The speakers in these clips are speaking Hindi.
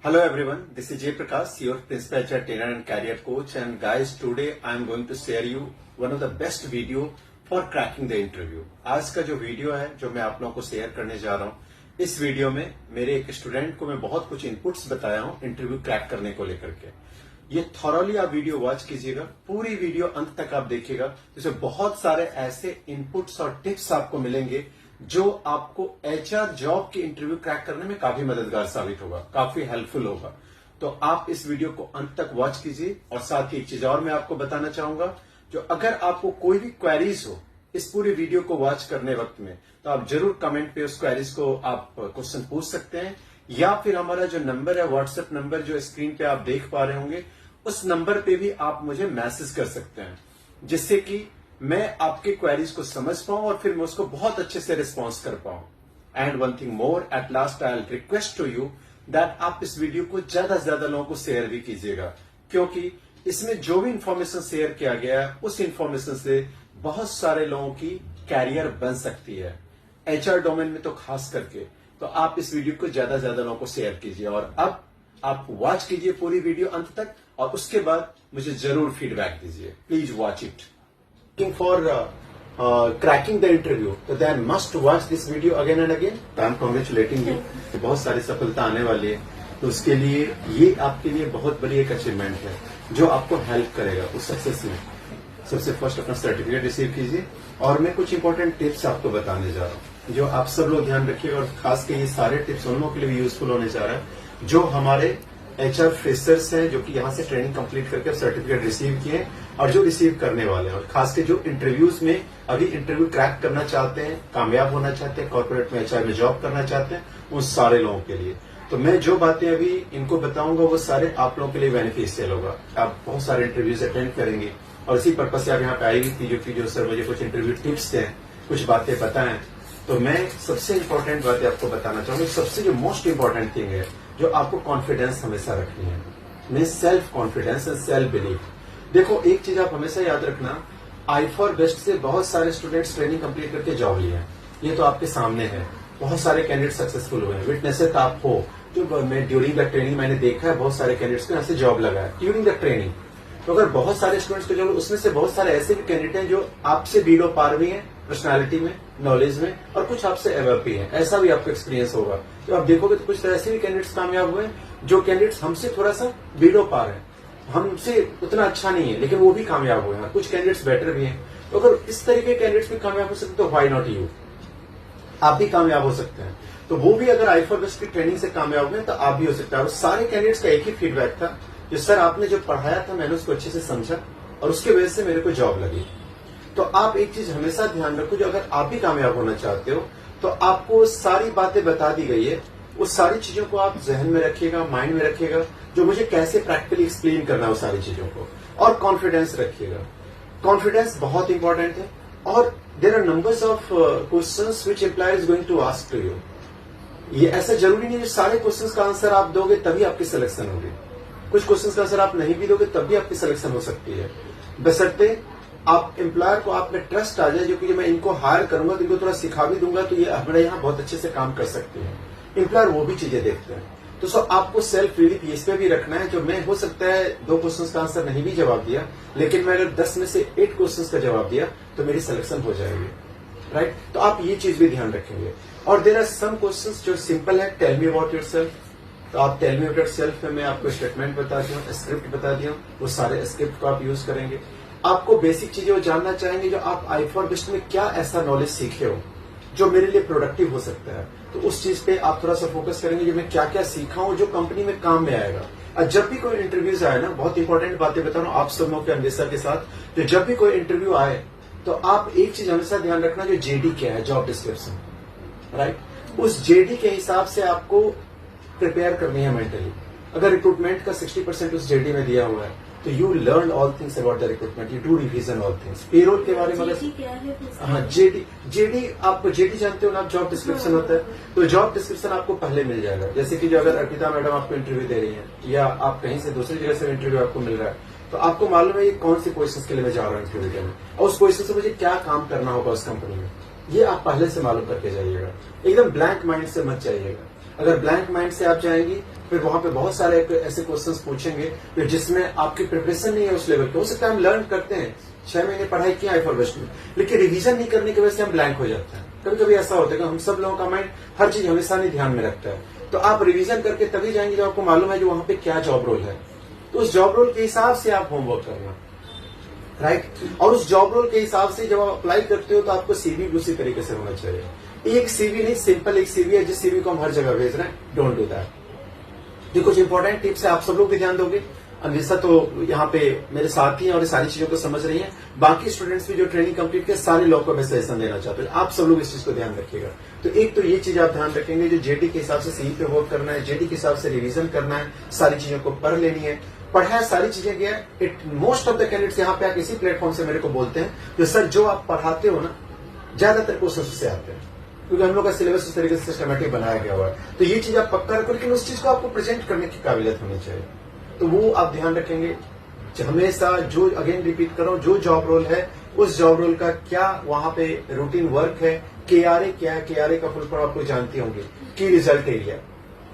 Hello everyone, this is Jay Prakash, your principal HR trainer and career coach. And guys, today I am going to share you one of the best video for cracking the interview. आज का जो वीडियो है जो मैं आप लोगों को शेयर करने जा रहा हूँ, इस वीडियो में मेरे एक स्टूडेंट को मैं बहुत कुछ इनपुट्स बताया हूँ इंटरव्यू क्रैक करने को लेकर के। ये थॉरली आप वीडियो वॉच कीजिएगा, पूरी वीडियो अंत तक आप देखिएगा, जिसमें बहुत सारे ऐसे इनपुट्स और टिप्स आपको मिलेंगे जो आपको एचआर जॉब की इंटरव्यू क्रैक करने में काफी मददगार साबित होगा, काफी हेल्पफुल होगा। तो आप इस वीडियो को अंत तक वॉच कीजिए। और साथ ही एक चीज और मैं आपको बताना चाहूंगा, जो अगर आपको कोई भी क्वेरीज हो इस पूरी वीडियो को वॉच करने वक्त में, तो आप जरूर कमेंट पे उस क्वेरीज को आप क्वेश्चन पूछ सकते हैं, या फिर हमारा जो नंबर है व्हाट्सएप नंबर जो स्क्रीन पे आप देख पा रहे होंगे, उस नंबर पे भी आप मुझे मैसेज कर सकते हैं, जिससे कि मैं आपके क्वेरीज को समझ पाऊं और फिर मैं उसको बहुत अच्छे से रिस्पॉन्स कर पाऊं। And one thing more, at last I will request to you that आप इस वीडियो को ज्यादा से ज्यादा लोगों को शेयर भी कीजिएगा, क्योंकि इसमें जो भी इंफॉर्मेशन शेयर किया गया है उस इंफॉर्मेशन से बहुत सारे लोगों की कैरियर बन सकती है, एचआर डोमेन में तो खास करके। तो आप इस वीडियो को ज्यादा से ज्यादा लोगों को शेयर कीजिए। और अब आप वॉच कीजिए पूरी वीडियो अंत तक, और उसके बाद मुझे जरूर फीडबैक दीजिए। Please watch it. For cracking the interview, so then must watch this video again and again. I am congratulating you. बहुत सारी सफलता आने वाली है, तो उसके लिए ये आपके लिए बहुत बड़ी एक अचीवमेंट है जो आपको हेल्प करेगा उस सक्सेस में। सबसे फर्स्ट अपना सर्टिफिकेट रिसीव कीजिए, और मैं कुछ इंपॉर्टेंट टिप्स आपको बताने जा रहा हूँ जो आप सब लोग ध्यान रखिएगा। और खास कर ये सारे टिप्स उन लोगों के लिए भी यूजफुल होने जा रहा है जो हमारे एचआर फ्रेशर्स हैं, जो कि यहाँ से ट्रेनिंग कंप्लीट करके सर्टिफिकेट रिसीव किए और जो रिसीव करने वाले हैं, और खास के जो इंटरव्यूज में अभी इंटरव्यू क्रैक करना चाहते हैं, कामयाब होना चाहते हैं, कॉर्पोरेट में एचआर में जॉब करना चाहते हैं, उन सारे लोगों के लिए। तो मैं जो बातें अभी इनको बताऊंगा वो सारे आप लोगों के लिए बेनिफिशियल होगा। आप बहुत सारे इंटरव्यूज अटेंड करेंगे, और इसी पर्पज से आप यहाँ पे आई हुई थी जो सर मुझे कुछ इंटरव्यू टिप्स दें, कुछ बातें बताएं। तो मैं सबसे इंपॉर्टेंट बातें आपको बताना चाहूंगा। सबसे जो मोस्ट इंपॉर्टेंट थिंग है जो आपको कॉन्फिडेंस हमेशा रखनी है, mean self confidence and self belief. देखो, एक चीज आप हमेशा याद रखना, आई फॉर बेस्ट से बहुत सारे स्टूडेंट्स ट्रेनिंग कंप्लीट करके जॉब लिए हैं, ये तो आपके सामने है। बहुत सारे कैंडिडेट सक्सेसफुल हुए हैं, विटनेसेस आप हो। जो मैं ड्यूरिंग द ट्रेनिंग मैंने देखा है, बहुत सारे कैंडिडेट्स को यहाँ से जॉब लगा है ड्यूरिंग द ट्रेनिंग। तो अगर बहुत सारे स्टूडेंट्स को जॉब, उसमें से बहुत सारे ऐसे भी कैंडिडेट हैं जो आपसे बीडो पार भी हैं पर्सनैलिटी में, नॉलेज में, और कुछ आपसे एवब भी हैं। ऐसा भी आपको एक्सपीरियंस होगा। तो आप देखोगे तो कुछ ऐसे भी कैंडिडेट्स कामयाब हुए जो कैंडिडेट्स हमसे थोड़ा सा बीडो पार है, हमसे उतना अच्छा नहीं है, लेकिन वो भी कामयाब हुए हैं। कुछ कैंडिडेट्स बेटर भी हैं। तो अगर इस तरह के कैंडिडेट्स भी कामयाब हो सकते तो व्हाई नॉट यू, आप भी कामयाब हो सकते हैं। तो वो भी अगर आई फॉर बेस्ट की ट्रेनिंग से कामयाब हुए तो आप भी हो सकते हैं। और सारे कैंडिडेट्स का एक ही फीडबैक था, जो सर आपने जो पढ़ाया था मैंने उसको अच्छे से समझा और उसके वजह से मेरे को जॉब लगी। तो आप एक चीज हमेशा ध्यान रखो, जो अगर आप भी कामयाब होना चाहते हो तो आपको सारी बातें बता दी गई है, उस सारी चीजों को आप जहन में रखिएगा, माइंड में रखिएगा, जो मुझे कैसे प्रैक्टिकली एक्सप्लेन करना है वो सारी चीजों को। और कॉन्फिडेंस रखिएगा, कॉन्फिडेंस बहुत इंपॉर्टेंट है। और there are numbers of questions which employer is going to ask to you. ये ऐसा जरूरी नहीं है सारे क्वेश्चंस का आंसर आप दोगे तभी आपकी सिलेक्शन होगी। कुछ क्वेश्चंस का आंसर आप नहीं भी दोगे तब भी आपकी सिलेक्शन हो सकती है, बशर्ते आप एम्प्लॉयर को आप में ट्रस्ट आ जाए, जो कि मैं इनको हायर करूंगा तो इनको थोड़ा सिखा भी दूंगा तो ये हमारे यहाँ बहुत अच्छे से काम कर सकते हैं। एम्प्लॉयर वो भी चीजें देखते हैं। तो सो आपको सेल्फ बिलीफ इस पे भी रखना है, जो मैं हो सकता है 2 क्वेश्चंस का आंसर नहीं भी जवाब दिया, लेकिन मैं अगर 10 में से 8 क्वेश्चंस का जवाब दिया तो मेरी सिलेक्शन हो जाएगी, राइट। तो आप ये चीज भी ध्यान रखेंगे। और देयर आर सम क्वेश्चंस जो सिंपल है, टेल मी अबाउट योरसेल्फ। तो आप टेल मी अबाउट योरसेल्फ में मैं आपको स्टेटमेंट बता दिया हूँ, स्क्रिप्ट बता दिया हूँ, वो सारे स्क्रिप्ट को आप यूज करेंगे। आपको बेसिक चीजें वो जानना चाहेंगे, जो आप आई फॉर बेस्ट में क्या ऐसा नॉलेज सीखे हो जो मेरे लिए प्रोडक्टिव हो सकता है, तो उस चीज पे आप थोड़ा सा फोकस करेंगे, जो मैं क्या क्या सीखा हूं जो कंपनी में काम में आएगा। और जब भी कोई इंटरव्यूज आए ना, बहुत इंपॉर्टेंट बातें बता रहा हूं आप सब लोगों के अन्वेषा के साथ, तो जब भी कोई इंटरव्यू आए तो आप एक चीज हमेशा ध्यान रखना, जो जेडी क्या है, जॉब डिस्क्रिप्शन, राइट। उस जेडी के हिसाब से आपको प्रिपेयर करनी है मेंटली। अगर रिक्रूटमेंट का 60% उस जेडी में दिया हुआ है तो you learn all things about the recruitment, you do revision all things. Payroll के बारे में हाँ, जेडी आप जेडी जानते हो ना, आप जॉब डिस्क्रिप्शन होता है, तो जॉब डिस्क्रिप्शन आपको पहले मिल जाएगा। जैसे कि जो अगर अर्पिता मैडम आपको इंटरव्यू दे रही है, या आप कहीं से दूसरी जगह से इंटरव्यू आपको मिल रहा है, तो आपको मालूम है ये कौन सी पोजिशन के लिए मैं जा रहा हूँ इंटरव्यू देने, और उस पोजिशन से मुझे क्या काम करना होगा उस कंपनी में, ये आप पहले से मालूम करके जाइएगा। एकदम ब्लैंक माइंड से मत जाइएगा। अगर ब्लैंक माइंड से आप जाएंगी फिर वहां पे बहुत सारे ऐसे क्वेश्चंस पूछेंगे फिर जिसमें आपकी प्रिपरेशन नहीं है उस लेवल पे। हो सकता है हम लर्न करते हैं, 6 महीने पढ़ाई किया है फॉरवर्ड में, लेकिन रिवीजन नहीं करने की वजह से हम ब्लैंक हो जाते हैं। कभी कभी ऐसा होता है कि हम सब लोगों का माइंड हर चीज हमेशा नहीं ध्यान में रखता है। तो आप रिवीजन करके तभी जाएंगे जब आपको मालूम है जो वहां पे क्या जॉब रोल है, तो उस जॉब रोल के हिसाब से आप होमवर्क करना, राइट। और उस जॉब रोल के हिसाब से जब आप अप्लाई करते हो तो आपको सीवी भी उसी तरीके से होना चाहिए। एक सीवी नहीं, सिंपल एक सीवी है जिस सीवी को हम हर जगह भेज रहे हैं, डोंट डू दैट। ये कुछ इंपॉर्टेंट टिप्स है, आप सब लोग भी ध्यान दोगे। अन्वेषा तो यहाँ पे मेरे साथी हैं और ये सारी चीजों को समझ रही हैं। बाकी स्टूडेंट्स भी जो ट्रेनिंग कंप्लीट किया, सारे लोग को मैं सजेशन देना चाहता हूँ, आप सब लोग इस चीज को ध्यान रखिएगा। तो एक तो ये चीज आप ध्यान रखेंगे, जो जेडी के हिसाब से सीवी पे वर्क करना है, जेडी के हिसाब से रिवीजन करना है, सारी चीजों को पढ़ लेनी है। पढ़ा है, सारी चीजें किया है। It most of the candidates यहाँ पे आके इसी प्लेटफॉर्म से मेरे को बोलते हैं कि सर जो आप पढ़ाते हो ना, ज्यादातर क्वेश्चन उससे आते हैं, क्योंकि हम लोग का सिलेबस उस तरीके से सिस्टमेटिक बनाया गया हुआ है। तो ये चीज आप पक्का रखो, लेकिन उस चीज को आपको प्रेजेंट करने की काबिलियत होनी चाहिए। तो वो आप ध्यान रखेंगे हमेशा। जो अगेन रिपीट करो, जो जॉब रोल है उस जॉब रोल का क्या वहां पे रूटीन वर्क है। केआरए क्या है, केआरए का फुल फॉर्म आपको जानती होंगे, की रिजल्ट एरिया।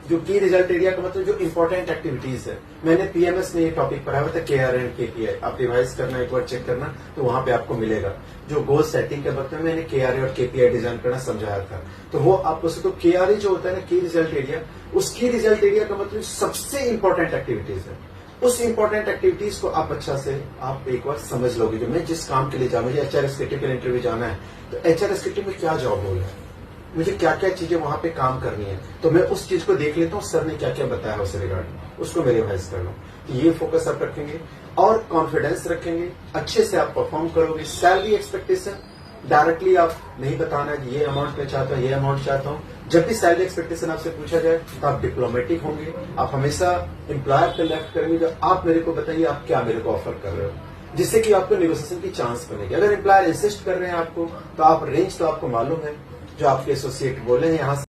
जो की रिजल्ट एरिया का मतलब जो इंपॉर्टेंट एक्टिविटीज है, मैंने पीएमएस में ये टॉपिक पढ़ाया हुआ था, केआरए एंड केपीआई। आप रिवाइज करना, एक बार चेक करना, तो वहां पे आपको मिलेगा। जो गोल सेटिंग के वक्त में मैंने केआरए और केपीआई डिजाइन करना समझाया था, तो वो आपको तो केआरए जो होता है ना, की रिजल्ट एरिया, उस की रिजल्ट एरिया का मतलब सबसे इंपॉर्टेंट एक्टिविटीज है। उस इंपॉर्टेंट एक्टिविटीज को आप अच्छा से आप एक बार समझ लोगे। जो मैं जिस काम के लिए जाऊँ, मुझे एचआरएस के इंटरव्यू जाना है, तो एचआरएस के में क्या जॉब रोल है, मुझे क्या क्या चीजें वहां पे काम करनी है, तो मैं उस चीज को देख लेता हूँ सर ने क्या क्या बताया उससे रिगार्डिंग, उसको मैं रिवाइज कर लूँ। ये फोकस आप रखेंगे और कॉन्फिडेंस रखेंगे, अच्छे से आप परफॉर्म करोगे। सैलरी एक्सपेक्टेशन डायरेक्टली आप नहीं बताना कि ये अमाउंट में चाहता हूँ, ये अमाउंट चाहता हूँ। जब भी सैलरी एक्सपेक्टेशन आपसे पूछा जाए तो आप डिप्लोमेटिक होंगे, आप हमेशा एम्प्लॉयर पे लेफ्ट करेंगे, जो आप मेरे को बताइए आप क्या मेरे को ऑफर कर रहे हो, जिससे कि आपको नेगोशिएशन की चांस बनेगी। अगर एम्प्लॉयर इंसिस्ट कर रहे हैं आपको, तो आप रेंज तो आपको मालूम है, जो आपके एसोसिएट बोले हैं यहाँ से